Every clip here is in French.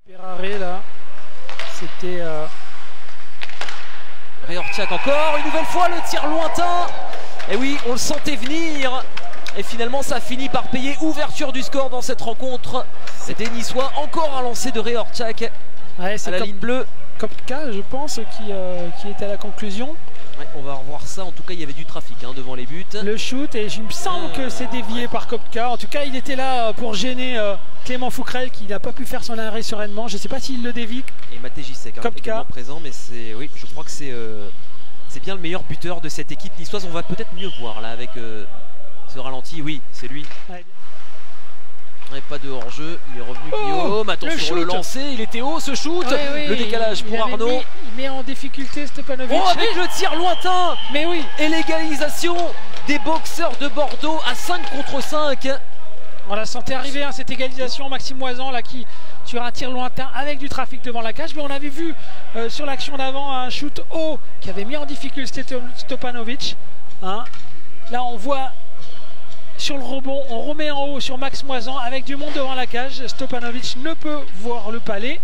Ferrari là, c'était... Réortchac encore, une nouvelle fois le tir lointain. Et oui, on le sentait venir. Et finalement ça finit par payer. Ouverture du score dans cette rencontre. C'était Niçois, encore un lancer de Réortchac ouais, à la ligne bleue. Kopka, je pense, qui était à la conclusion. Ouais, on va revoir ça. En tout cas, il y avait du trafic devant les buts. Le shoot, et il me semble que c'est dévié par Kopka. En tout cas, il était là pour gêner Clément Fouquerel, qui n'a pas pu faire son arrêt sereinement. Je ne sais pas s'il le dévie. Et Maté Gisek également présent, mais oui, je crois que c'est bien le meilleur buteur de cette équipe niçoise. On va peut-être mieux voir là avec ce ralenti. Oui, c'est lui. Ouais. Ouais, pas de hors-jeu, il est revenu Guillaume. Attention, le lancer, il était haut ce shoot. Oui, le décalage pour Arnaud. Il met en difficulté Stopanovic. Oh, avec le tir lointain. Mais oui. Et l'égalisation des boxeurs de Bordeaux à 5 contre 5. On la sentait arriver, cette égalisation. Maxime Moisan là qui sur un tir lointain avec du trafic devant la cage. Mais on avait vu sur l'action d'avant un shoot haut qui avait mis en difficulté Stopanovic. Là on voit sur le rebond, on remet en haut sur Max Moisan avec du monde devant la cage. Stopanovic ne peut voir le palais.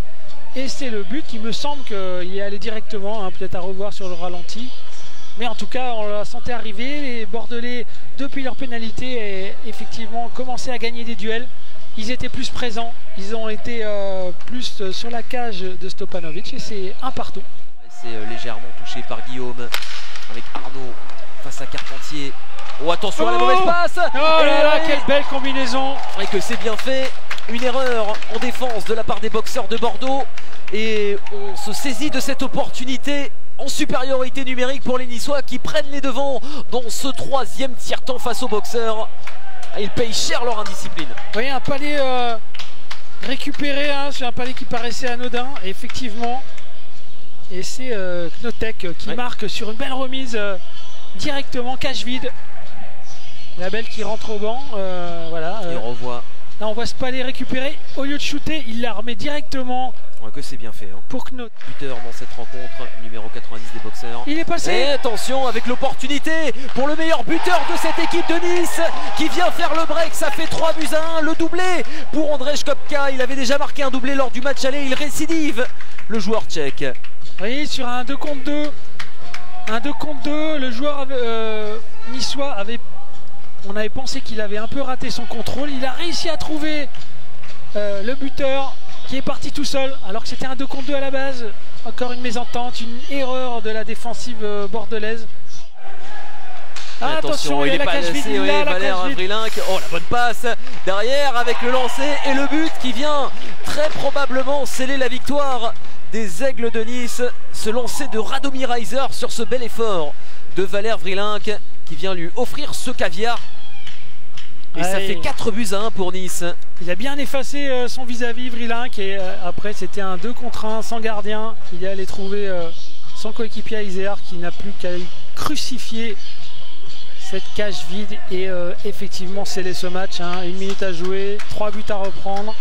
Et c'est le but, il me semble qu'il est allé directement, peut-être à revoir sur le ralenti. Mais en tout cas, on la sentait arriver. Les Bordelais, depuis leur pénalité, et effectivement commençaient à gagner des duels. Ils étaient plus présents, ils ont été plus sur la cage de Stopanovic et c'est un partout. C'est légèrement touché par Guillaume avec Arnaud face à Carpentier. Oh, attention à la mauvaise passe. Oh là là, quelle belle combinaison. Et que c'est bien fait. Une erreur en défense de la part des boxeurs de Bordeaux. Et on se saisit de cette opportunité en supériorité numérique pour les Niçois qui prennent les devants dans ce troisième tiers-temps face aux boxeurs. Ils payent cher leur indiscipline. Oui, un palais récupéré sur un palais qui paraissait anodin, effectivement. Et c'est Knotek qui marque sur une belle remise directement, cage vide. La belle qui rentre au banc, voilà. Il revoit. Là on voit ce palais récupéré, au lieu de shooter, il la remet directement. Que c'est bien fait. Pour Knot. Buteur dans cette rencontre, numéro 90 des boxeurs. Il est passé. Et attention avec l'opportunité pour le meilleur buteur de cette équipe de Nice qui vient faire le break. Ça fait 3-1, le doublé pour Andrzej Kopka. Il avait déjà marqué un doublé lors du match aller. Il récidive, le joueur tchèque. Oui, sur un 2 contre 2. Un 2 contre 2, le joueur niçois on avait pensé qu'il avait un peu raté son contrôle. Il a réussi à trouver le buteur qui est parti tout seul alors que c'était un 2 contre 2 à la base. Encore une mésentente, une erreur de la défensive bordelaise. Attention, il est pas laissé, Valère Vrilinck. Oh, la bonne passe derrière avec le lancer et le but qui vient très probablement sceller la victoire des Aigles de Nice. Ce lancer de Radomir Reiser sur ce bel effort de Valère Vrilinck qui vient lui offrir ce caviar. Et ça fait 4-1 pour Nice. Il a bien effacé son vis-à-vis Vrilinck et après c'était un 2 contre 1 sans gardien. Il est allé trouver son coéquipier Isère qui n'a plus qu'à crucifier cette cage vide et effectivement sceller ce match. 1 minute à jouer, 3 buts à reprendre.